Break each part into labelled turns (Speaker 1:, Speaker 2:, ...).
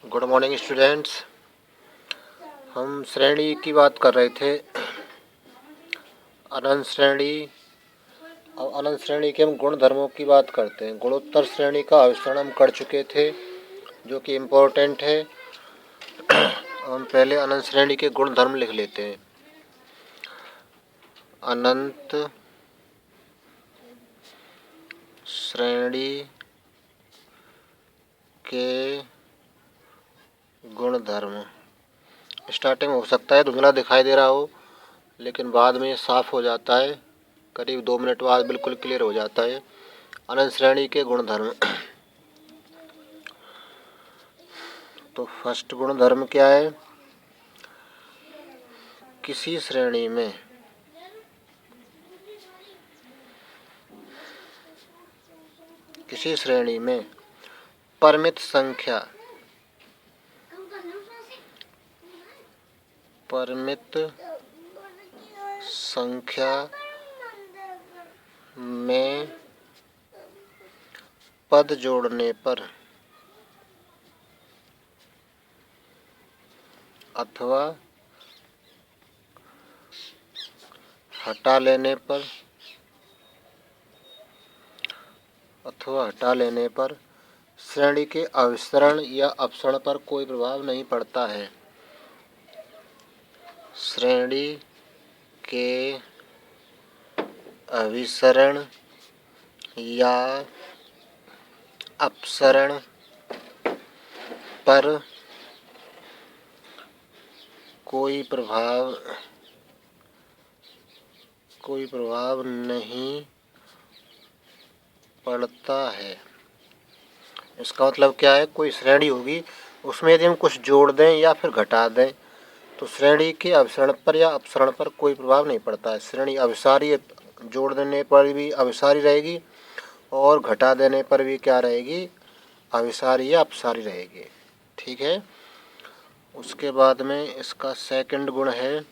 Speaker 1: Good morning students. हम श्रेणी की बात कर रहे थे, अनंत श्रेणी। अब अनंत श्रेणी के हम गुण धर्मों की बात करते हैं। गुणोत्तर श्रेणी का आविष्करण हम कर चुके थे, जो कि इम्पोर्टेंट है। हम पहले अनंत श्रेणी के गुण धर्म लिख लेते हैं। अनंत श्रेणी के गुण धर्म। स्टार्टिंग हो सकता है धुंधला दिखाई दे रहा हो, लेकिन बाद में साफ हो जाता है। करीब 2 मिनट बाद बिल्कुल क्लियर हो जाता है। अनंत श्रेणी के गुणधर्म। तो फर्स्ट गुणधर्म क्या है? किसी श्रेणी में परिमित संख्या में पद जोड़ने पर अथवा हटा लेने पर श्रेणी के अविसरण या अपसरण पर कोई प्रभाव नहीं पड़ता है। श्रेणी के अविसरण या अपसरण पर कोई प्रभाव नहीं पड़ता है। इसका मतलब क्या है? कोई श्रेणी होगी, उसमें यदि हम कुछ जोड़ दें या फिर घटा दें तो श्रेणी के अविसरण पर या अपसरण पर कोई प्रभाव नहीं पड़ता है। श्रेणी अविसारी, जोड़ देने पर भी अविसारी रहेगी और घटा देने पर भी क्या रहेगी? अविसारी या अपसारी रहेगी। ठीक है। उसके बाद में इसका सेकंड गुण है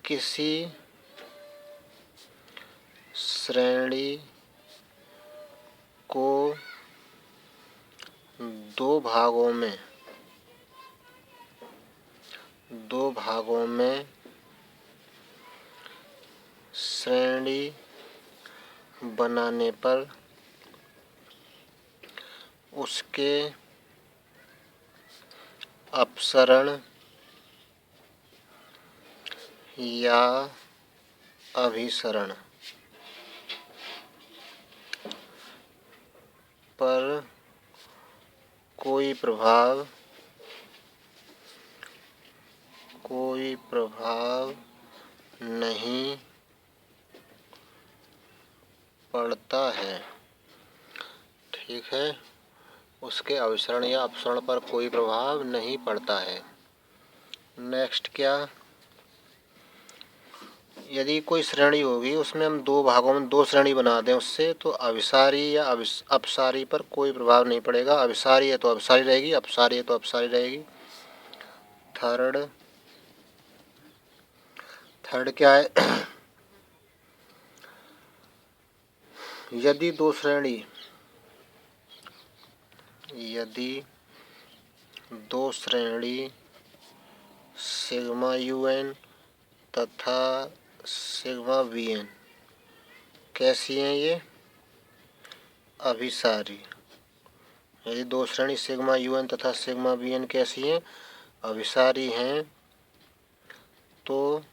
Speaker 1: किसी श्रेणी को दो भागों में श्रेणी बनाने पर उसके अपसरण या अभिसरण पर कोई प्रभाव नहीं पड़ता है। ठीक है। उसके अविसरण या अपसरण पर कोई प्रभाव नहीं पड़ता है। नेक्स्ट क्या? यदि कोई श्रेणी होगी, उसमें हम दो भागों में दो श्रेणी बना दें उससे, तो अविसारी या अपसारी पर कोई प्रभाव नहीं पड़ेगा। अविसारी है तो अविसारी रहेगी, अपसारी है तो अपसारी रहेगी। थर्ड क्या है? यदि दो श्रेणी सिग्मा UN तथा सिग्मा VN कैसी हैं? ये अभिसारी। यदि दो श्रेणी सिग्मा UN तथा सिग्मा VN कैसी हैं? अभिसारी हैं, तो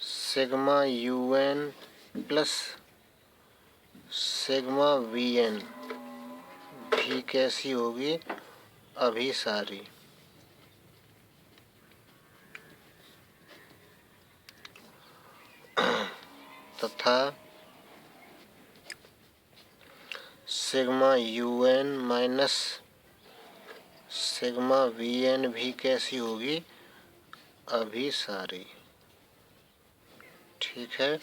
Speaker 1: sigma UN plus sigma VN भी कैसी होगी? अभिसारी। तथा sigma UN minus sigma VN भी कैसी होगी? अभिसारी। ठीक है।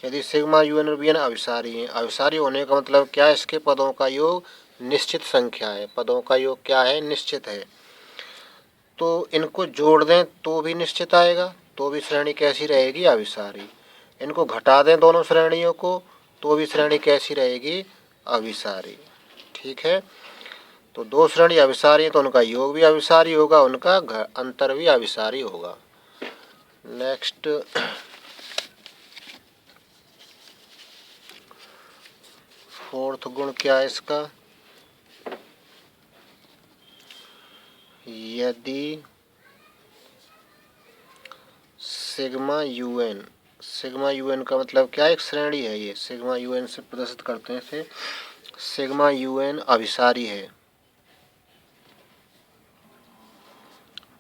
Speaker 1: यदि सिग्मा UN और VN अभिसारी हैं, अभिसारी होने का मतलब क्या है? इसके पदों का योग निश्चित संख्या है। पदों का योग क्या है? निश्चित है। तो इनको जोड़ दें तो भी निश्चित आएगा, तो भी श्रेणी कैसी रहेगी? अभिसारी। इनको घटा दें दोनों श्रेणियों को, तो भी श्रेणी कैसी रहेगी, अभिसारी। ठीक है, तो दो श्रेणी अभिसारी है तो उनका योग भी अभिसारी होगा, उनका अंतर भी अभिसारी होगा। नेक्स्ट, फोर्थ गुण क्या है इसका, यदि सिग्मा यूएन, सिग्मा यूएन का मतलब क्या है, एक श्रेणी है ये, सिग्मा यूएन से प्रदर्शित करते हैं इसे, सिग्मा यूएन अभिसारी है,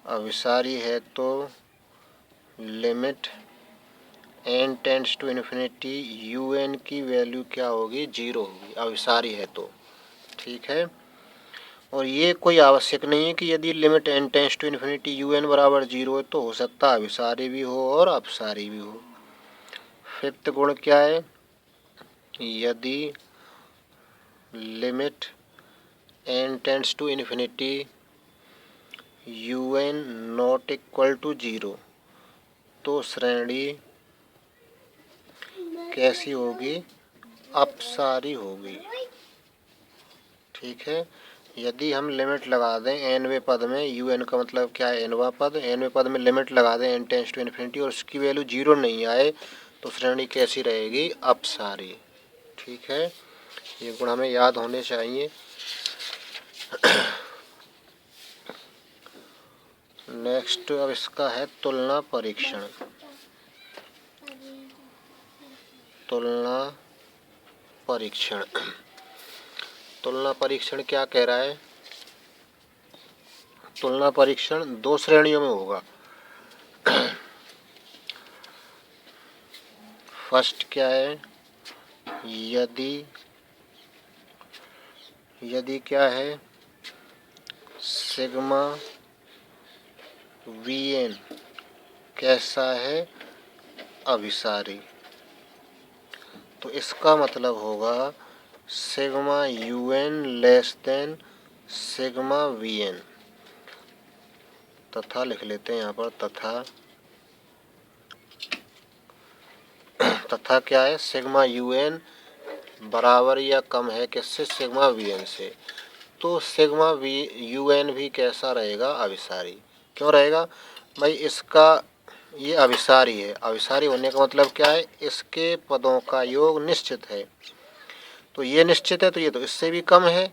Speaker 1: अभिसारी है तो limit n tends to infinity un की वैल्यू क्या होगी, 0 होगी, अभिसारी है तो। ठीक है, और ये कोई आवश्यक नहीं है कि यदि limit n tends to infinity un बराबर 0 है तो हो सकता है अभिसारी भी हो और अपसारी भी हो। फिफ्थ गुण क्या है, यदि limit n tends to infinity un not equal to 0 तो श्रेणी कैसी होगी, अपसारी होगी। ठीक है, यदि हम लिमिट लगा दें nवें पद में, un का मतलब क्या है, nवां पद, nवें पद में लिमिट लगा दें n टेंड्स टू इन्फिनिटी और उसकी वैल्यू 0 नहीं आए तो श्रेणी कैसी रहेगी, अपसारी। ठीक है, ये गुण हमें याद होने चाहिए। नेक्स्ट, अब इसका है तुलना परीक्षण। तुलना परीक्षण, तुलना परीक्षण क्या कह रहा है, तुलना परीक्षण दो श्रेणियों में होगा। फर्स्ट क्या है, यदि क्या है, सिग्मा वीएन कैसा है, अभिसारी, तो इसका मतलब होगा sigma UN less than sigma VN, तथा लिख लेते हैं यहाँ पर, तथा क्या है, सिग्मा यूएन बराबर या कम है किससे, सिग्मा वीएन से, तो सिग्मा यूएन भी कैसा रहेगा, अभिसारी। क्यों रहेगा भाई, इसका ये अभिसारी है, अभिसारी होने का मतलब क्या है, इसके पदों का योग निश्चित है, तो ये निश्चित है तो ये तो इससे भी कम है,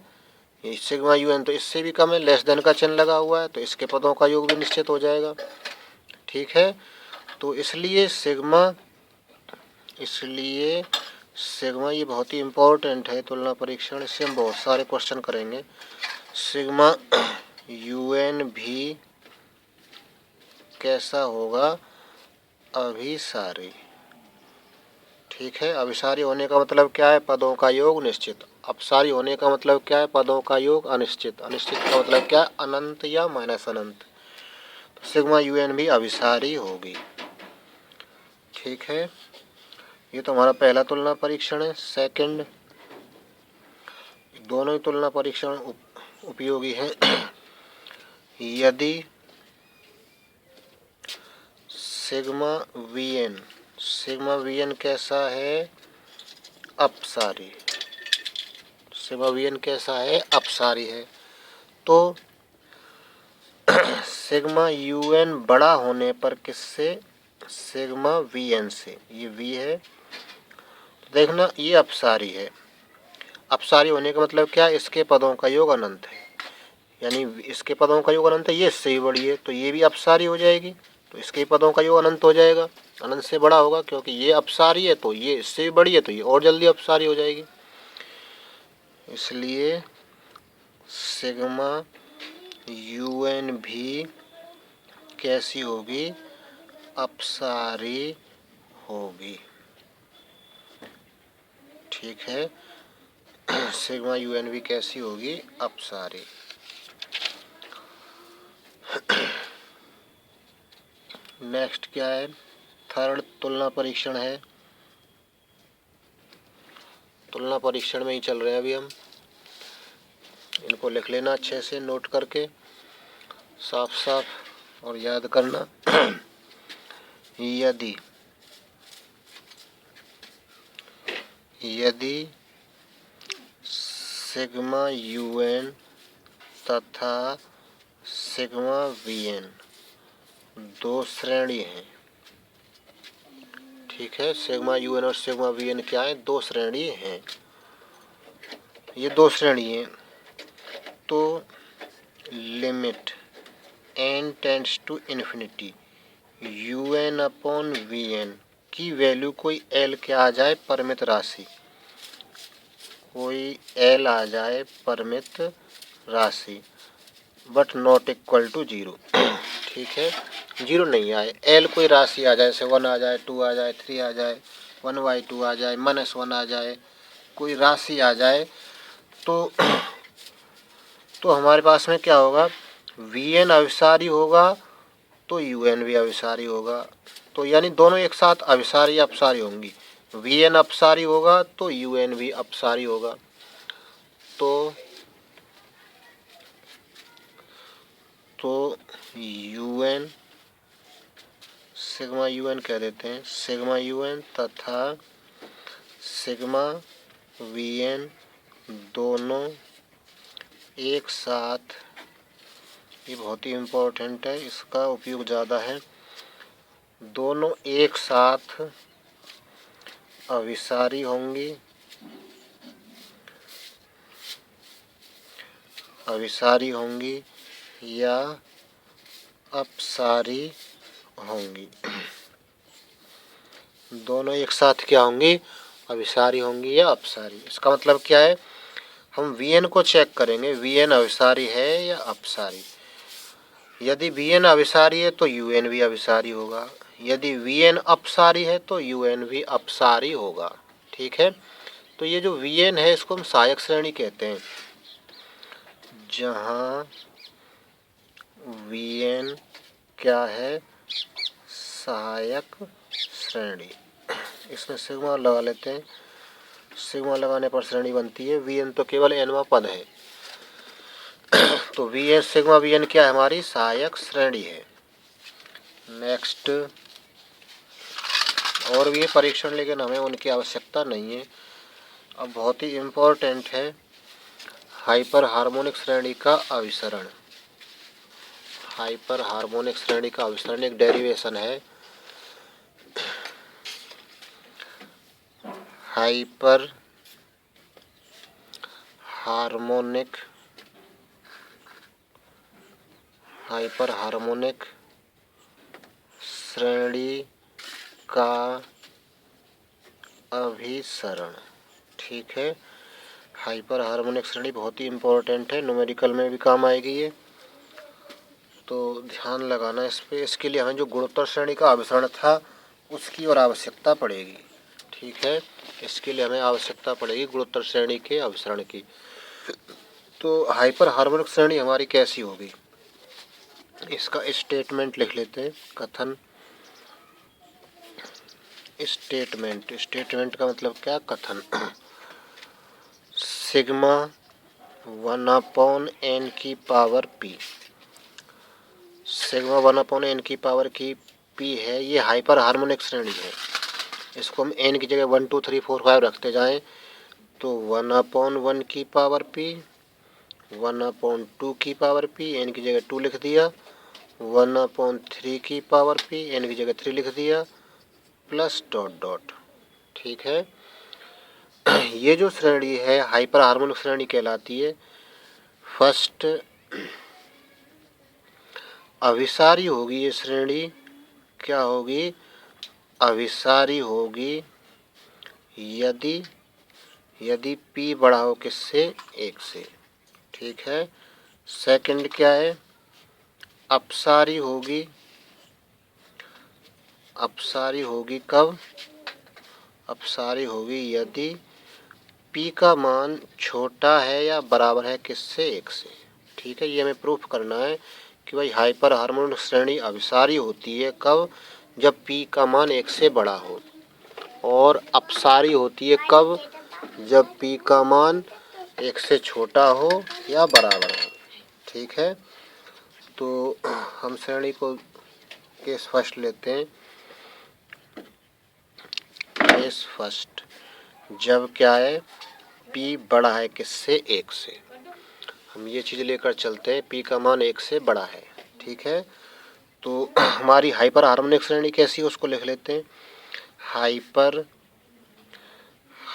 Speaker 1: ये सिग्मा यूएन तो इससे भी कम है, लेस देन का चिन्ह लगा हुआ है तो इसके पदों का योग भी निश्चित हो जाएगा। ठीक है, तो इसलिए सिग्मा ये बहुत ही इम्पोर्टेंट है तुलना परीक्षण, इससे हम बहुत सारे क्वेश्चन करेंगे। सिग्मा यूएन भी कैसा होगा, अभिसारी। ठीक है, अभिसारी होने का मतलब क्या है, पदों का योग निश्चित, अपसारी होने का मतलब क्या है, पदों का योग अनिश्चित, अनिश्चित का मतलब क्या है, अनंत या माइनस अनंत, तो सिग्मा यूएन भी अभिसारी होगी। ठीक है, ये तो हमारा पहला तुलना परीक्षण है। सेकंड, दोनों ही तुलना परीक्षण उपयोगी हैं। यदि सिग्मा वीएन कैसा है, अपसारी, सिग्मा वीएन कैसा है, अपसारी है, तो सिग्मा यूएन बड़ा होने पर किससे, सिग्मा वीएन से, ये वी है, देखना ये अपसारी है, अपसारी होने का मतलब क्या है, इसके पदों का योग अनंत है, यानी इसके पदों का योग अनंत है, ये इससे ही बड़ी है तो ये भी अपसारी हो जाएगी, तो इसके पदों का योग अनंत हो जाएगा, अनंत से बड़ा होगा, क्योंकि ये अपसारी है तो ये इससे भी बड़ी है तो ये और जल्दी अपसारी हो जाएगी। इसलिए सिग्मा यूएन भी कैसी होगी, अपसारी होगी। ठीक है, सिग्मा यूएन भी कैसी होगी, अपसारी। नेक्स्ट क्या है, थर्ड तुलना परीक्षण है, तुलना परीक्षण में ही चल रहे हैं अभी हम, इनको लिख लेना अच्छे से नोट करके, साफ साफ और याद करना। यदि यदि सिग्मा UN तथा सिग्मा VN दो श्रेणी हैं, ठीक है। सिग्मा UN और सिग्मा VN क्या है? दो श्रेणी हैं। ये दो श्रेणी हैं, तो limit n tends to infinity UN upon VN की वैल्यू कोई L क्या आ जाए? परिमित राशि, कोई L आ जाए परिमित राशि, बट नॉट इक्वल टू 0, ठीक है। 0 नहीं आए, L कोई राशि आ जाए, जैसे 1 आ जाए, 2 आ जाए, 3 आ जाए, 1/2 आ जाए, -1 आ जाए, कोई राशि आ जाए, तो हमारे पास में क्या होगा? VN अभिसारी होगा तो UN भी अभिसारी होगा, तो यानी दोनों एक साथ अभिसारी अपसारी होंगी। VN अपसारी होगा तो UN भी अपसारी होगा। तो UN सिग्मा UN कह देते हैं, सिग्मा UN तथा सिग्मा VN दोनों एक साथ, ये बहुत ही इम्पोर्टेंट है, इसका उपयोग ज़्यादा है, दोनों एक साथ अभिसारी होंगी, या अपसारी होंगी। दोनों एक साथ क्या होंगी? अभिसारी होंगी या अपसारी। इसका मतलब क्या है? हम VN को चेक करेंगे, VN अभिसारी है या अपसारी। यदि VN अभिसारी है तो UN भी अभिसारी होगा, यदि VN अपसारी है तो UN भी अपसारी होगा, ठीक है। तो ये जो VN है इसको हम सहायक श्रेणी कहते हैं, जहाँ VN क्या है? सहायक श्रेणी। इसमें सिग्मा लगा लेते हैं, सिग्मा लगाने पर श्रेणी बनती है। VN तो केवल nवां पद है, तो VN सिग्मा VN क्या है? हमारी सहायक श्रेणी है। नेक्स्ट, और भी परीक्षण, लेकिन हमें उनकी आवश्यकता नहीं है। अब बहुत ही इम्पोर्टेंट है हाइपर हार्मोनिक श्रेणी का अभिसरण। हाइपर हार्मोनिक श्रेणी का अभिसरण एक डेरिवेशन है। हाइपर हार्मोनिक श्रेणी का अभिसरण, ठीक है। हाइपर हार्मोनिक श्रेणी बहुत ही इम्पोर्टेंट है, न्यूमेरिकल में भी काम आएगी ये, तो ध्यान लगाना इस पे। इसके लिए हमें जो गुणोत्तर श्रेणी का अभिसरण था उसकी और आवश्यकता पड़ेगी, ठीक है। इसके लिए हमें आवश्यकता पड़ेगी गुणोत्तर श्रेणी के अभिसरण की। तो हाइपर हार्मोनिक श्रेणी हमारी कैसी होगी? इसका स्टेटमेंट लिख लेते हैं, कथन। स्टेटमेंट का मतलब क्या? कथन। सिग्मा 1/n की पावर p, सिग्मा 1/n की पावर की p है, ये हाइपर हार्मोनिक श्रेणी है। इसको हम n की जगह 1 2 3 4 5 रखते जाएं तो 1/1 की पावर p, 1/2 की पावर p, n की जगह 2 लिख दिया, 1/3 की पावर p, n की जगह 3 लिख दिया, प्लस डॉट डॉट, ठीक है। ये जो श्रेणी है हाइपर हार्मोनिक श्रेणी कहलाती है। फर्स्ट, अभिसारी होगी ये श्रेणी, क्या होगी? अभिसारी होगी यदि p बड़ा हो किससे? 1 से, ठीक है। सेकंड क्या है? अपसारी होगी कब? अपसारी होगी यदि p का मान छोटा है या बराबर है किससे? 1 से, ठीक है। ये हमें प्रूफ करना है कि भाई हाइपर हार्मोनिक श्रेणी अभिसारी होती है कब? जब p का मान 1 से बड़ा हो, और अपसारी होती है कब? जब p का मान 1 से छोटा हो या बराबर हो, ठीक है। तो हम श्रेणी को केस फर्स्ट लेते हैं। केस फर्स्ट, जब क्या है, p बड़ा है किससे, 1 से। हम ये चीज़ लेकर चलते हैं, p का मान 1 से बड़ा है। ठीक है, तो हमारी हाइपर हार्मोनिक श्रेणी कैसी है उसको लिख लेते हैं। हाइपर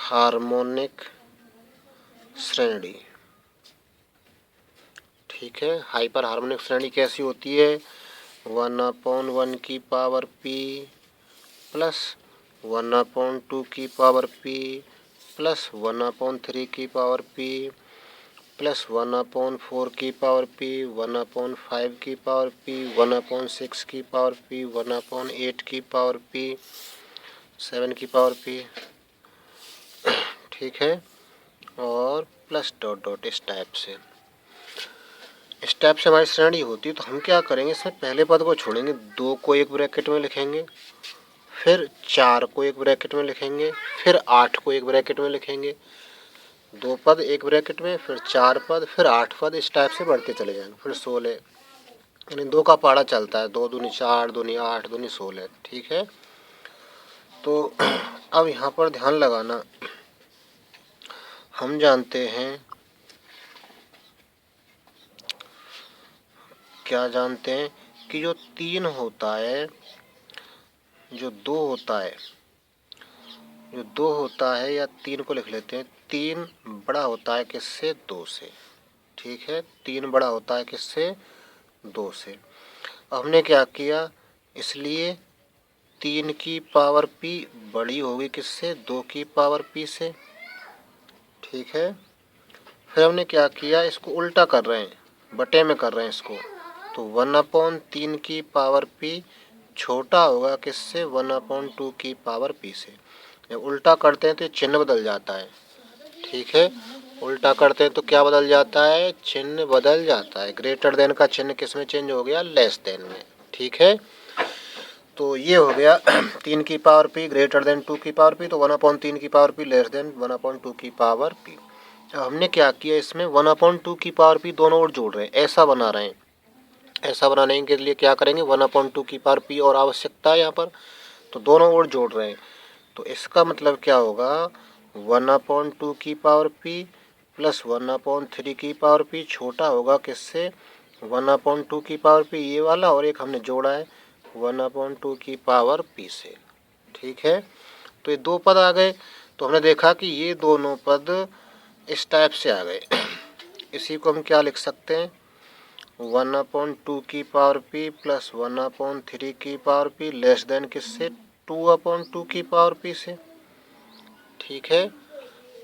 Speaker 1: हार्मोनिक श्रेणी, ठीक है, हाइपर हार्मोनिक श्रेणी कैसी होती है, 1/1 की पावर p प्लस 1/2 की पावर p प्लस 1/3 की पावर p प्लस 1/4 की पावर p, 1/5 की पावर p, 1/6 की पावर p, 1/8 की पावर p, 7 की पावर p, ठीक है, और प्लस डॉट डॉट इस टाइप से। इस टाइप से हमारी श्रेणी होती है। तो हम क्या करेंगे, इसमें पहले पद को छोड़ेंगे, 2 को एक ब्रैकेट में लिखेंगे, फिर 4 को एक ब्रैकेट में लिखेंगे, फिर 8 को एक ब्रैकेट में लिखेंगे, 2 पद एक ब्रैकेट में, फिर 4 पद, फिर 8 पद, इस टाइप से बढ़ते चले जाएंगे। फिर 16, यानी 2 का पहाड़ा चलता है, 2 दूनी 4, दूनी 8, दूनी 16, ठीक है। तो अब यहाँ पर ध्यान लगाना, हम जानते हैं, क्या जानते हैं कि जो 3 होता है, जो 2 होता है, जो 2 होता है, या 3 को लिख लेते हैं, 3 बड़ा होता है किससे, 2 से। ठीक है, 3 बड़ा होता है किससे, 2 से। हमने क्या किया, इसलिए 3 की पावर p बड़ी होगी किससे, 2 की पावर p से। ठीक है, फिर हमने क्या किया, इसको उल्टा कर रहे हैं, बटे में कर रहे हैं इसको, तो 1/3 की पावर p छोटा होगा किससे, 1/2 की पावर p से। जब उल्टा करते हैं तो ये चिन्ह बदल जाता है। ठीक है, उल्टा करते हैं तो क्या बदल जाता है, चिन्ह बदल जाता है। ग्रेटर देन का चिन्ह किस में चेंज हो गया, लेस देन में। ठीक है, तो ये हो गया 3 की पावर p ग्रेटर देन 2 की पावर p, तो 1/3 की पावर p लेस देन 1/2 की पावर p। अब हमने क्या किया, इसमें 1/2 की पावर p दोनों ओर जोड़ रहे हैं, ऐसा बना रहे हैं। ऐसा बनाने के लिए क्या करेंगे, 1/2 की पावर p और आवश्यकता है यहाँ पर, तो दोनों ओर जोड़ रहे हैं। तो इसका मतलब क्या होगा, 1/2 की पावर p प्लस 1/3 की पावर p छोटा होगा किससे, 1/2 की पावर p ये वाला, और एक हमने जोड़ा है 1/2 की पावर p से। ठीक है, तो ये 2 पद आ गए। तो हमने देखा कि ये दोनों पद इस टाइप से आ गए। इसी को हम क्या लिख सकते हैं, 1/2 की पावर p प्लस 1/3 की पावर p लेस देन किससे, 2/2 की पावर p से। ठीक है,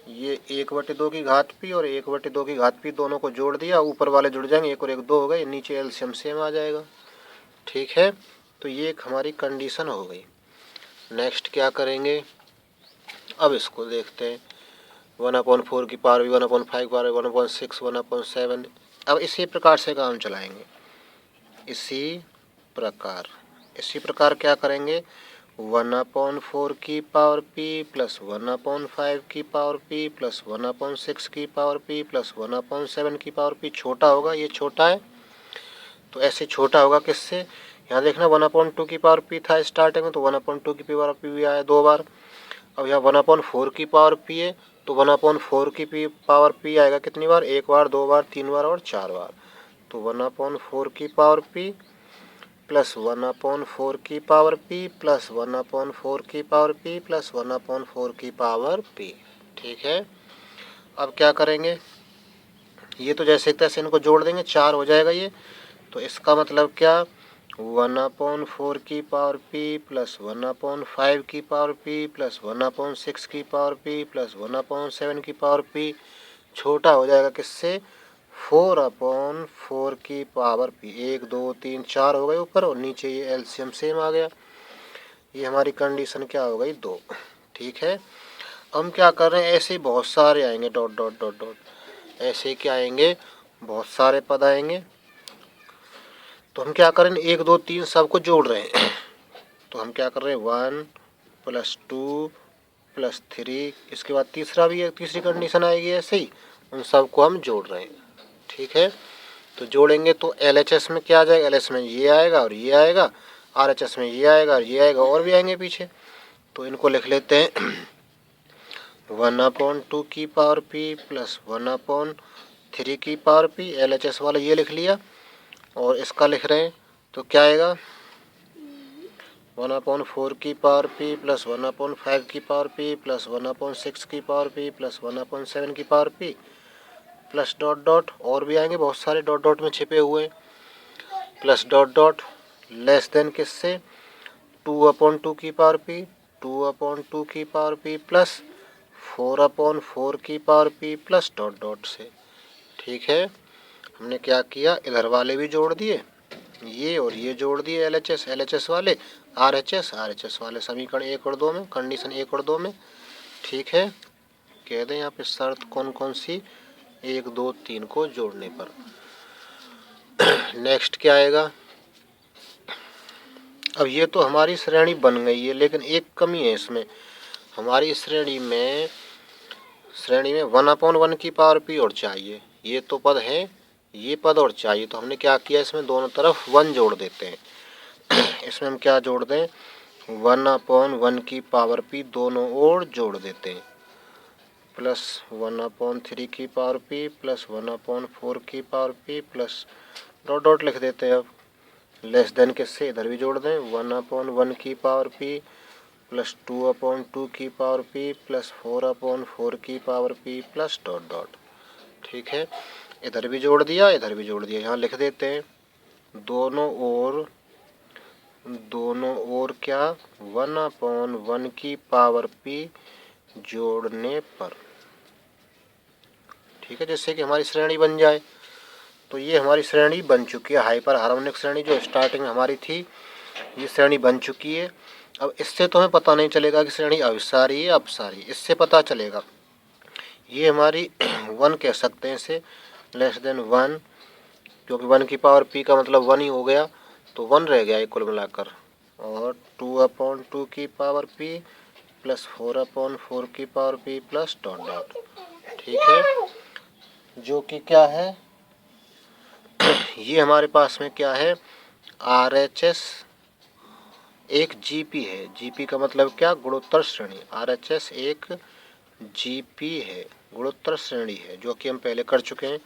Speaker 1: ये 1/2 की घात p और 1/2 की घात p दोनों को जोड़ दिया, ऊपर वाले जुड़ जाएंगे, 1 और 1 2 हो गए, नीचे एलसीएम सेम आ जाएगा। ठीक है, तो ये एक हमारी कंडीशन हो गई। नेक्स्ट क्या करेंगे, अब इसको देखते हैं, 1/4 की पावर भी, 1/5 की पावर, 1/6, 1/7। अब इसी प्रकार से काम चलाएंगे, इसी प्रकार क्या करेंगे, 1/4 की पावर p प्लस 1/5 की पावर p प्लस 1/6 की पावर p प्लस 1/7 की पावर p छोटा होगा, ये छोटा है, तो ऐसे छोटा होगा किससे, यहाँ देखना 1/2 की पावर p था स्टार्टिंग में, तो 1/2 की पावर p भी आया 2 बार। अब यहाँ 1/4 की पावर p है, तो 1/4 की पावर p आएगा कितनी बार, 1 बार, 2 बार, 3 बार और 4 बार। तो 1/4 की पावर p प्लस 1/4 की पावर p प्लस 1/4 की पावर p प्लस 1/4 की पावर p। ठीक है, अब क्या करेंगे, ये तो जैसे तैसे इनको जोड़ देंगे, 4 हो जाएगा ये। तो इसका मतलब क्या, 1/4 की पावर p प्लस 1/5 की पावर p प्लस 1/6 की पावर p प्लस 1/7 की पावर p छोटा हो जाएगा किससे, 4/4 की पावर p। 1 2 3 4 हो गए ऊपर, और नीचे ये एलसीएम सेम आ गया। ये हमारी कंडीशन क्या हो गई, 2। ठीक है, हम क्या कर रहे हैं, ऐसे ही बहुत सारे आएंगे, डॉट डॉट डॉट डॉट, ऐसे क्या आएंगे, बहुत सारे पद आएंगे। तो हम क्या करें, 1 2 3 सबको जोड़ रहे हैं। तो हम क्या कर रहे हैं, 1 + 2 + 3, इसके बाद तीसरा भी है, तीसरी कंडीशन आएगी, ऐसे ही उन सबको हम जोड़ रहे हैं। ठीक है, तो जोड़ेंगे तो LHS में क्या आ जाएगा, LHS में ये आएगा और ये आएगा, RHS में ये आएगा और ये आएगा, और भी आएंगे पीछे। तो इनको लिख लेते हैं 1/2 की पावर p प्लस 1/3 की पावर p। LHS वाला ये लिख लिया और इसका लिख रहे हैं तो क्या आएगा 1/4 की पावर p प्लस 1/5 की पावर p प्लस 1/6 की पावर p प्लस 1/7 की power p plus dot dot और भी आएंगे बहुत सारे डॉट डॉट में छिपे हुए plus dot dot less than किससे 2/2 की पावर p 2/2 की पावर p प्लस 4/4 की power p plus dot dot से। ठीक है, हमने क्या किया इधर वाले भी जोड़ दिए ये और ये जोड़ दिए LHS वाले RHS वाले समीकरण 1 और 2 में कंडीशन 1 और 2 में। ठीक है, कह दें यहाँ पे शर्त कौन कौन सी 1 2 3 को जोड़ने पर। नेक्स्ट क्या आएगा, अब ये तो हमारी श्रेणी बन गई है लेकिन एक कमी है इसमें, हमारी श्रेणी में 1/1 की पावर p और चाहिए, ये तो पद है ये पद और चाहिए, तो हमने क्या किया इसमें दोनों तरफ 1 जोड़ देते हैं। इसमें हम क्या जोड़ दें 1/1 की पावर p दोनों ओर जोड़ देते हैं प्लस 1/3 की पावर p प्लस 1/4 की power p plus dot dot लिख देते हैं। अब लेस देन किससे इधर भी जोड़ दें 1/1 की पावर p प्लस 2/2 की पावर p प्लस 4/4 की power p plus dot dot. ठीक है, इधर भी जोड़ दिया इधर भी जोड़ दिया, यहाँ लिख देते हैं दोनों ओर क्या 1/1 की पावर p जोड़ने पर। ठीक है, जिससे कि हमारी श्रेणी बन जाए। तो ये हमारी श्रेणी बन चुकी है, हाइपर हार्मोनिक श्रेणी जो स्टार्टिंग में हमारी थी ये श्रेणी बन चुकी है। अब इससे तो हमें पता नहीं चलेगा कि श्रेणी अभिसारी है अपसारी, इससे पता चलेगा ये हमारी 1 कह सकते हैं इसे लेस देन 1, क्योंकि 1 की पावर p का मतलब 1 ही हो गया तो 1 रह गया कुल मिलाकर, और 2/2 की पावर p प्लस 4/4 की power p plus dot dot. ठीक है, जो कि क्या है ये हमारे पास में क्या है RHS एक GP है, GP का मतलब क्या गुणोत्तर श्रेणी, RHS एक GP है गुणोत्तर श्रेणी है जो कि हम पहले कर चुके हैं।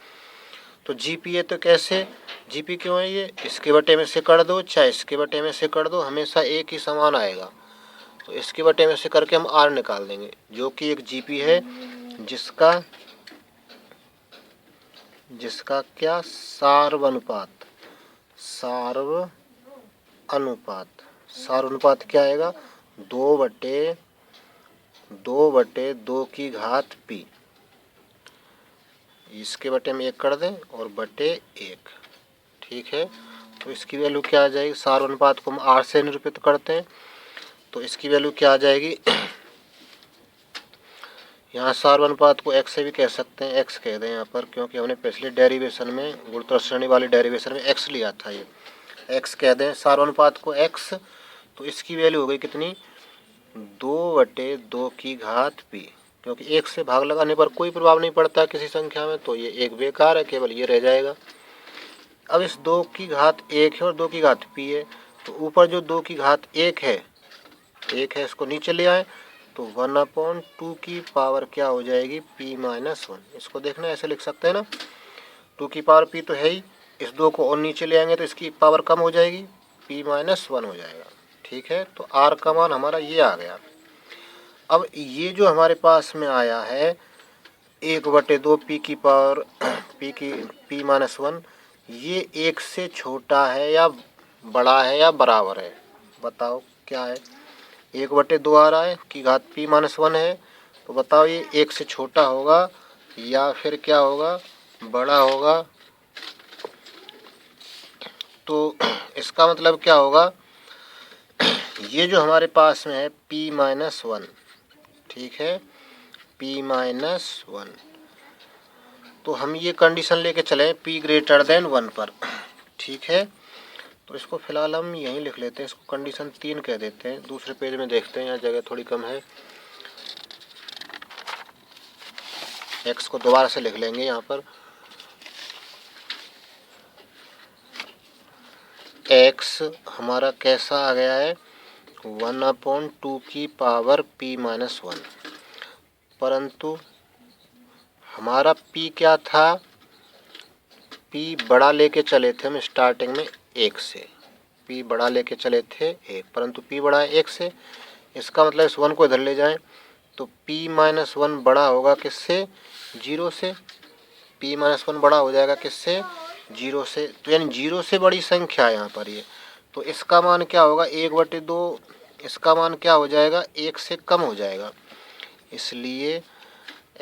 Speaker 1: तो GP है तो कैसे GP क्यों है, ये इसके बटे में से कर दो चाहे इसके बटे में से कर दो हमेशा एक ही समान आएगा, तो इसके बटे में से करके हम R निकाल देंगे जो कि एक GP है जिसका क्या सार्वनुपात क्या आएगा 2/2 की घात p, इसके बटे में 1 कर दें और बटे 1। ठीक है, तो इसकी वैल्यू क्या आ जाएगी, सार्वनुपात को हम R से निरूपित करते हैं तो इसकी वैल्यू क्या आ जाएगी यहाँ सार्वनुपात को x से भी कह सकते हैं, x कह दें यहाँ पर क्योंकि हमने पिछले डेरिवेशन में गुणोत्तर श्रेणी वाले डेरिवेशन में x लिया था, ये x कह दें सार्वनुपात को x, तो इसकी वैल्यू हो गई कितनी 2/2 की घात p, क्योंकि 1 से भाग लगाने पर कोई प्रभाव नहीं पड़ता किसी संख्या में तो ये एक बेकार है, केवल ये रह जाएगा। अब इस 2 की घात 1 है और 2 की घात p है, तो ऊपर जो 2 की घात 1 है इसको नीचे ले आए तो 1/2 की पावर क्या हो जाएगी p-1, इसको देखना ऐसे लिख सकते हैं ना 2 की पावर p तो है ही, इस 2 को और नीचे ले आएंगे तो इसकी पावर कम हो जाएगी p-1 हो जाएगा। ठीक है, तो R का मान हमारा ये आ गया। अब ये जो हमारे पास में आया है 1/2 p की पावर p-1 ये 1 से छोटा है या बड़ा है या बराबर है, बताओ क्या है 1/2 आ रहा है की घात p-1 है, तो बताओ ये 1 से छोटा होगा या फिर क्या होगा बड़ा होगा। तो इसका मतलब क्या होगा ये जो हमारे पास में है p-1, ठीक है p-1, तो हम ये कंडीशन लेके चले p ग्रेटर देन 1 पर। ठीक है, तो इसको फिलहाल हम यहीं लिख लेते हैं, इसको कंडीशन 3 कह देते हैं, दूसरे पेज में देखते हैं यहाँ जगह थोड़ी कम है, x को दोबारा से लिख लेंगे यहाँ पर x हमारा कैसा आ गया है 1/2 की पावर p-1, परंतु हमारा P क्या था, P बड़ा लेके चले थे हम स्टार्टिंग में 1 से, P बड़ा लेके चले थे 1, परंतु P बड़ा है 1 से। इसका मतलब इस 1 को इधर ले जाएं तो P-1 बड़ा होगा किससे, 0 से। P-1 बड़ा हो जाएगा किससे, 0 से। तो यानी 0 से बड़ी संख्या है यहाँ पर ये, तो इसका मान क्या होगा 1/2, इसका मान क्या हो जाएगा 1 से कम हो जाएगा। इसलिए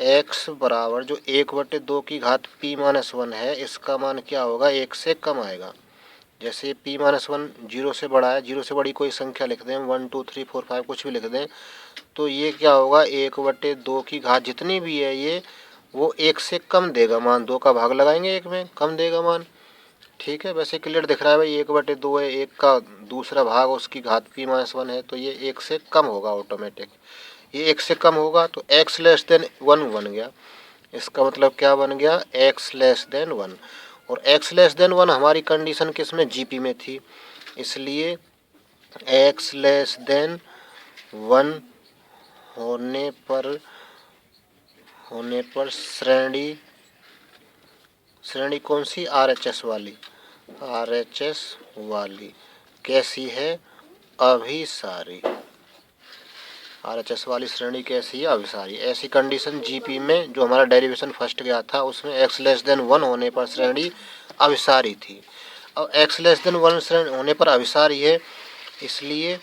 Speaker 1: x बराबर जो 1/2 की घात P-1 है, इसका मान क्या होगा 1 से कम आएगा। जैसे P-1 0 से बड़ा है, 0 से बड़ी कोई संख्या लिख दें, 1 2 3 4 5 कुछ भी लिख दें, तो ये क्या होगा 1/2 की घात जितनी भी है ये, वो 1 से कम देगा मान। 2 का भाग लगाएंगे 1 में, कम देगा मान। ठीक है, वैसे क्लियर दिख रहा है भाई, 1/2 है, 1 का दूसरा भाग उसकी घात P-1 है, तो ये 1 से कम होगा ऑटोमेटिक। ये 1 से कम होगा तो x लेस देन 1 बन गया। इसका मतलब क्या बन गया, x लेस देन 1। और x लेस देन 1 हमारी कंडीशन किस में, GP में थी, इसलिए x लेस देन 1 होने पर श्रेणी कौन सी, RHS वाली कैसी है, अभिसारी। RHS वाली श्रेणी कैसी है, अभिसारी। ऐसी कंडीशन GP में जो हमारा डेरिवेशन फर्स्ट गया था उसमें x लेस देन 1 होने पर श्रेणी अभिसारी थी। अब x लेस देन 1 श्रेणी होने पर अभिसारी है, इसलिए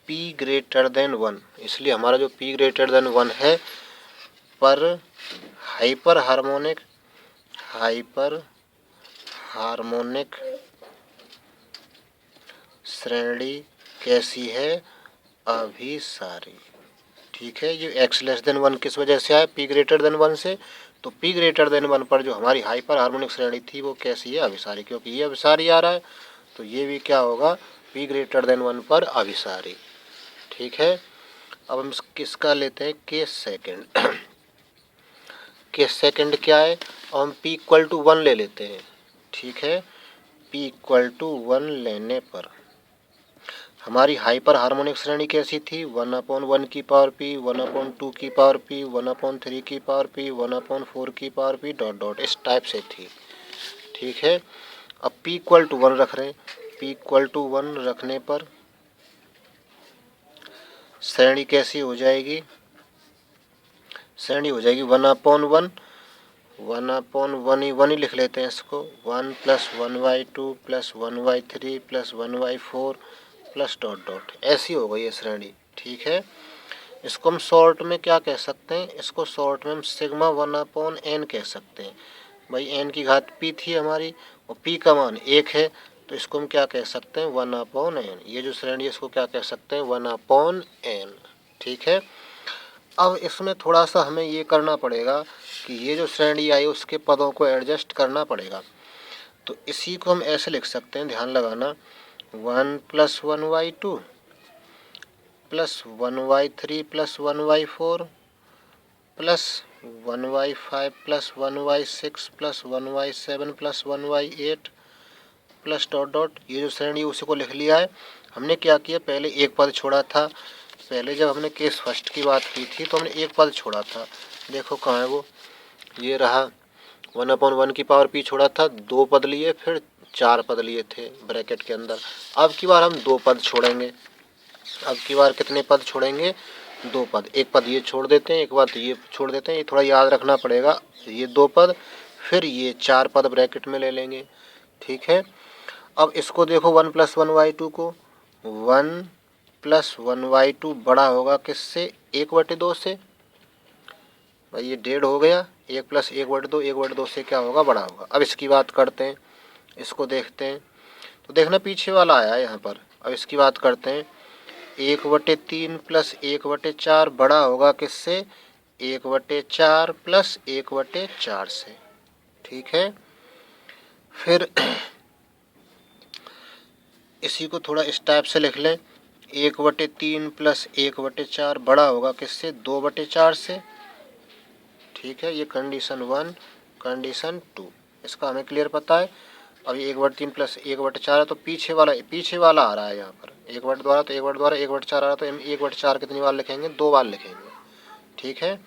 Speaker 1: P ग्रेटर देन 1, इसलिए हमारा जो P ग्रेटर देन 1 है पर हाइपर हार्मोनिक श्रेणी कैसी है, अभिसारी। ठीक है, ये x लेस देन 1 किस वजह से आया, P ग्रेटर देन 1 से। तो P ग्रेटर देन 1 पर जो हमारी हाइपर हार्मोनिक श्रेणी थी वो कैसी है, अभिसारी। क्योंकि ये अभिसारी आ रहा है तो ये भी क्या होगा, P ग्रेटर देन 1 पर अभिसारी। ठीक है, अब हम किसका लेते हैं, केस सेकंड। केस सेकंड क्या है, अब हम P इक्वल टू 1 ले लेते हैं। ठीक है, P इक्वल टू 1 लेने पर हमारी हाइपर हार्मोनिक श्रेणी कैसी थी, 1/1 की पावर P, 1/2 की पावर P, 1/3 की पावर P, 1/4 की पावर P डॉट डॉट, इस टाइप से थी। ठीक है, अब P इक्वल टू 1 रख रहे हैं, P इक्वल टू 1 रखने पर श्रेणी कैसी हो जाएगी, श्रेणी हो जाएगी 1/1, 1/1 ही लिख लेते हैं इसको, 1 + 1/2 + 1/3 + 1/4 प्लस डॉट डॉट, ऐसी हो गई ये श्रेणी। ठीक है, इसको हम शॉर्ट में क्या कह सकते हैं, इसको शॉर्ट में हम सिग्मा 1/n कह सकते हैं। भाई n की घात P थी हमारी और P का मान 1 है, तो इसको हम क्या कह सकते हैं, 1/n। ये जो श्रेणी है इसको क्या कह सकते हैं, 1/n। ठीक है, अब इसमें थोड़ा सा हमें ये करना पड़ेगा कि ये जो श्रेणी आई उसके पदों को एडजस्ट करना पड़ेगा। तो इसी को हम ऐसे लिख सकते हैं, ध्यान लगाना, 1 + 1/2 + 1/3 + 1/4 + 1/5 + 1/6 + 1/7 + 1/8 प्लस डॉट डॉट, ये जो श्रेणी है उसी को लिख लिया है। हमने क्या किया, पहले एक पद छोड़ा था, पहले जब हमने केस फर्स्ट की बात की थी तो हमने एक पद छोड़ा था, देखो कहाँ है वो, ये रहा 1/1 की पावर P छोड़ा था, 2 पद लिए, फिर 4 पद लिए थे ब्रैकेट के अंदर। अब की बार हम 2 पद छोड़ेंगे, अब की बार कितने पद छोड़ेंगे, 2 पद। एक पद ये छोड़ देते हैं, एक पद ये छोड़ देते हैं, ये थोड़ा याद रखना पड़ेगा, ये 2 पद फिर ये 4 पद ब्रैकेट में ले लेंगे। ठीक है, अब इसको देखो 1 + 1/2 को, 1 + 1/2 बड़ा होगा किससे, 1/2 से। भाई ये 1.5 हो गया, 1 + 1/2, 1/2 से क्या होगा, बड़ा होगा। अब इसकी बात करते हैं, इसको देखते हैं, तो देखना पीछे वाला आया है यहाँ पर। अब इसकी बात करते हैं, 1/3 + 1/4 बड़ा होगा किससे, 1/4 + 1/4 से। ठीक है, फिर इसी को थोड़ा इस टाइप से लिख लें, 1/3 + 1/4 बड़ा होगा किससे, 2/4 से। ठीक है, ये कंडीशन 1, कंडीशन 2, इसका हमें क्लियर पता है। अब ये 1/3 + 1/4 है तो पीछे वाला आ रहा है यहाँ पर, 1/2 तो 1/2, 1/4 आ रहा है तो 1/4 कितनी बार लिखेंगे, 2 बार लिखेंगे। ठीक है,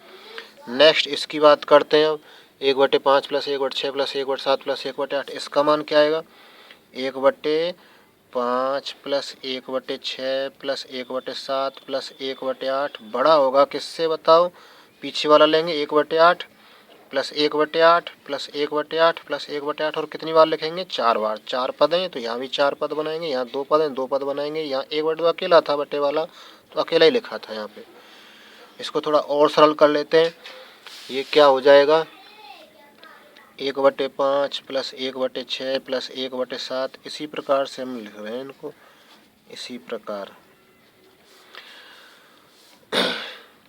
Speaker 1: नेक्स्ट इसकी बात करते हैं अब। 1/5 प्लस 1/6 प्लस 1/7 प्लस 1/8, इसका मान क्या आएगा? 1/5 प्लस 1/6 प्लस 1/7 प्लस 1/8 बड़ा होगा किससे बताओ? पीछे वाला लेंगे 1/8 प्लस 1/8 प्लस 1/8 प्लस 1/8 और कितनी बार लिखेंगे? 4 बार। 4 पद हैं तो यहाँ भी 4 पद बनाएंगे, यहाँ 2 पद हैं 2 पद बनाएंगे, यहाँ 1/2 अकेला था बटे वाला तो अकेला ही लिखा था यहाँ पे। इसको थोड़ा और सरल कर लेते हैं। ये क्या हो जाएगा? 1/5 प्लस 1/6 प्लस 1/7, इसी प्रकार से हम लिख रहे हैं इनको, इसी प्रकार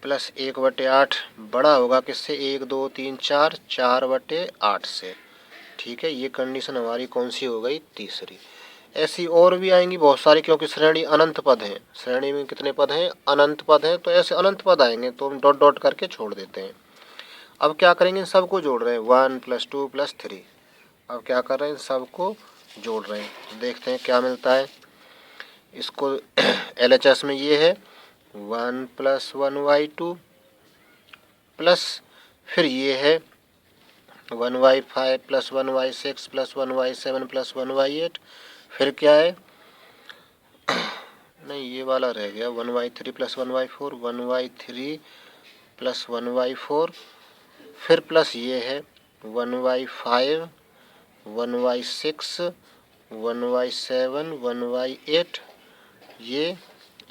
Speaker 1: प्लस 1/8 बड़ा होगा किससे? 1 2 3 4, 4/8 से। ठीक है, ये कंडीशन हमारी कौन सी हो गई? तीसरी। ऐसी और भी आएंगी बहुत सारी, क्योंकि श्रेणी अनंत पद हैं। श्रेणी में कितने पद हैं? अनंत पद हैं, तो ऐसे अनंत पद आएंगे तो हम डॉट डॉट करके छोड़ देते हैं। अब क्या करेंगे? इन सबको जोड़ रहे हैं, 1 + 2 + 3। अब क्या कर रहे हैं? सबको जोड़ रहे हैं, देखते हैं क्या मिलता है। इसको LHS में ये है 1 + 1/2 प्लस फिर ये है 1/5 + 1/6 + 1/7 + 1/8, फिर क्या है? नहीं, ये वाला रह गया 1/3 + 1/4, 1/3 + 1/4, फिर प्लस ये है 1/5, 1/6, 1/7, 1/8। ये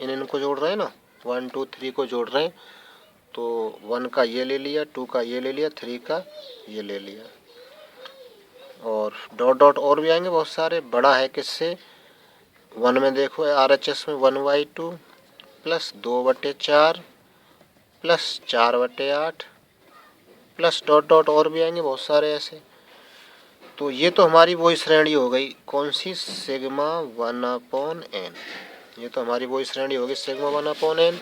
Speaker 1: इनको जोड़ रहे हैं ना, 1 2 3 को जोड़ रहे हैं, तो 1 का ये ले लिया, 2 का ये ले लिया, 3 का ये ले लिया, और डॉट डॉट और भी आएंगे बहुत सारे। बड़ा है किससे? 1 में देखो RHS में 1/2 plus 2/4 plus 4/8 plus dot dot और भी आएंगे बहुत सारे ऐसे। तो ये तो हमारी वही श्रेणी हो गई, कौन सी? Sigma 1/n। ये तो हमारी वही श्रेणी होगी सिग्मा 1/n।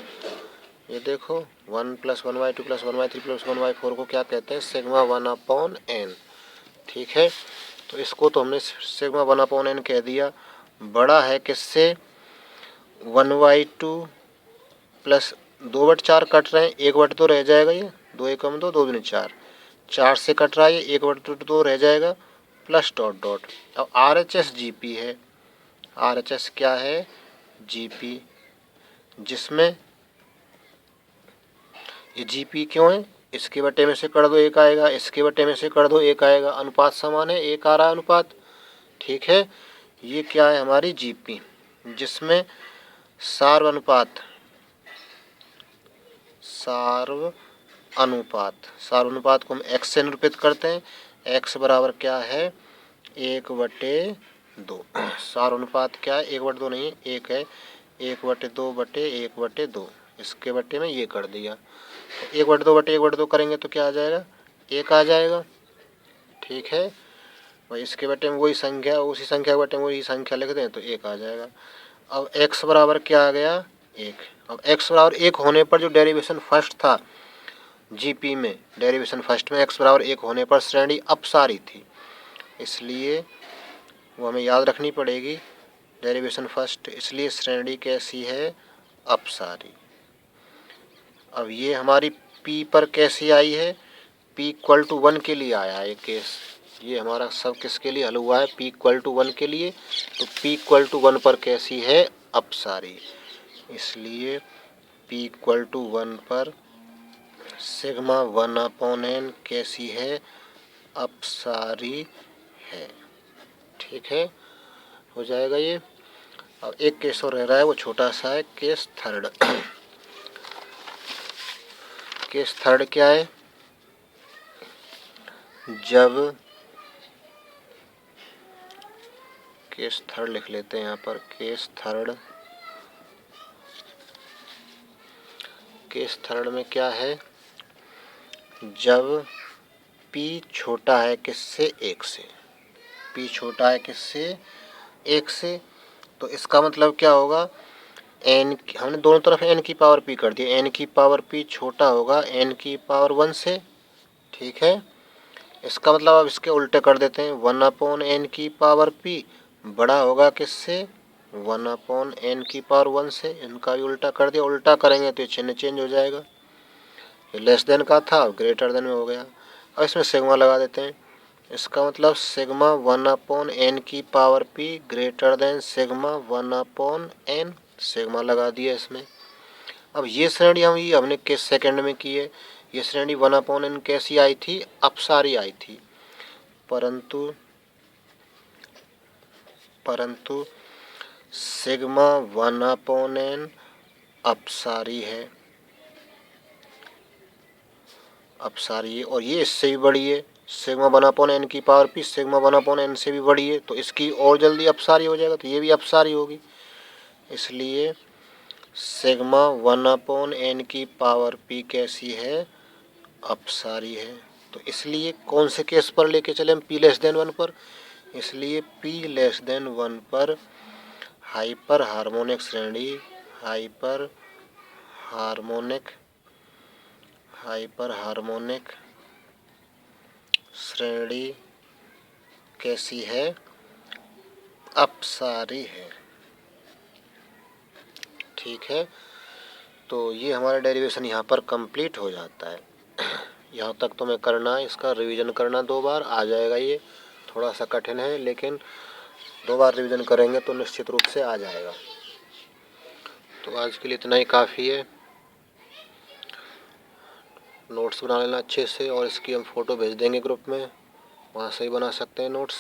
Speaker 1: ये देखो 1 + 1/2 + 1/3 + 1/4 को क्या कहते हैं? Sigma 1/n। ठीक है, तो इसको तो हमने सिग्मा 1/n कह दिया। बड़ा है किससे? 1/2 प्लस 2/4 कट रहे हैं, 1/2 रह जाएगा, ये 2 एकम 2, 2 दूनी 4, 4 से कट रहा है, 1/2 रह जाएगा, प्लस डॉट डॉट। अब RHS GP है। RHS क्या है? GP, जिसमें ये GP क्यों है? इसके बटे में से कर दो 1 आएगा, इसके बटे में से कर दो 1 आएगा, अनुपात समान है, 1 आ रहा है अनुपात। ठीक है, ये क्या है? हमारी GP, जिसमें सार्व अनुपात, सार्व अनुपात को हम x से निरूपित करते हैं। x बराबर क्या है? 1/2। सार्व अनुपात क्या है? 1/2 नहीं है, 1 है, 1/2/1/2, इसके बटे में ये कर दिया, तो 1/2/1/2 करेंगे तो क्या आ जाएगा? 1 आ जाएगा। ठीक है भाई, इसके बटे में वही संख्या, उसी संख्या के बटे में वही संख्या लिख दें तो 1 आ जाएगा। अब x बराबर क्या आ गया? 1। अब x बराबर 1 होने पर जो डेरिवेशन फर्स्ट था GP में, डेरिवेशन फर्स्ट में x बराबर 1 होने पर श्रेणी अपसारी थी, इसलिए वो हमें याद रखनी पड़ेगी, डेरिवेशन फर्स्ट, इसलिए श्रेणी कैसी है? अपसारी। अब ये हमारी P पर कैसी आई है? P = 1 के लिए आया है केस। ये हमारा सब किसके लिए हल हुआ है? P = 1 के लिए। तो P = 1 पर कैसी है? अपसारी। इसलिए P = 1 पर सिग्मा 1/n कैसी है? अपसारी है। ठीक है, हो जाएगा ये। अब एक केस और रह रहा है, वो छोटा सा है, केस थर्ड। केस थर्ड क्या है? जब, केस थर्ड लिख लेते हैं यहाँ पर, केस थर्ड में क्या है? जब P छोटा है किससे? 1 से। P छोटा है किससे? 1 से। तो इसका मतलब क्या होगा? n, हमने दोनों तरफ n की पावर p कर दी, n की पावर p छोटा होगा n की पावर 1 से। ठीक है, इसका मतलब अब इसके उल्टे कर देते हैं, 1/n की पावर p बड़ा होगा किससे? 1/n की पावर 1 से। इनका भी उल्टा कर दिया, उल्टा करेंगे तो ये चिन्ह चेंज हो जाएगा। ये लेस देन का था, अब ग्रेटर देन में हो गया। अब इसमें सिग्मा लगा देते हैं। इसका मतलब सिग्मा 1/n की power p greater than sigma 1/n, sigma लगा दिया इसमें। अब ये श्रेणी हमने किस सेकंड में की है? ये श्रेणी 1/n कैसी आई थी? अपसारी आई थी। परंतु सिग्मा 1/n अपसारी है, और ये इससे भी बड़ी है। सिग्मा 1/n की पावर p सिग्मा 1/n से भी बड़ी है, तो इसकी और जल्दी अपसारी हो जाएगा, तो ये भी अपसारी होगी। इसलिए सिग्मा 1/n की पावर p कैसी है? अपसारी है। तो इसलिए कौन से केस पर लेके चले हम? p लेस देन 1 पर। इसलिए p लेस देन 1 पर हाइपर हार्मोनिक श्रेणी, हाइपर हार्मोनिक श्रेणी कैसी है? अपसारी है। ठीक है, तो ये हमारा डेरिवेशन यहाँ पर कंप्लीट हो जाता है। यहाँ तक तुम्हें करना है, इसका रिवीजन करना 2 बार, आ जाएगा। ये थोड़ा सा कठिन है, लेकिन 2 बार रिवीजन करेंगे तो निश्चित रूप से आ जाएगा। तो आज के लिए इतना ही काफ़ी है। नोट्स बना लेना अच्छे से, और इसकी हम फ़ोटो भेज देंगे ग्रुप में, वहाँ से ही बना सकते हैं नोट्स।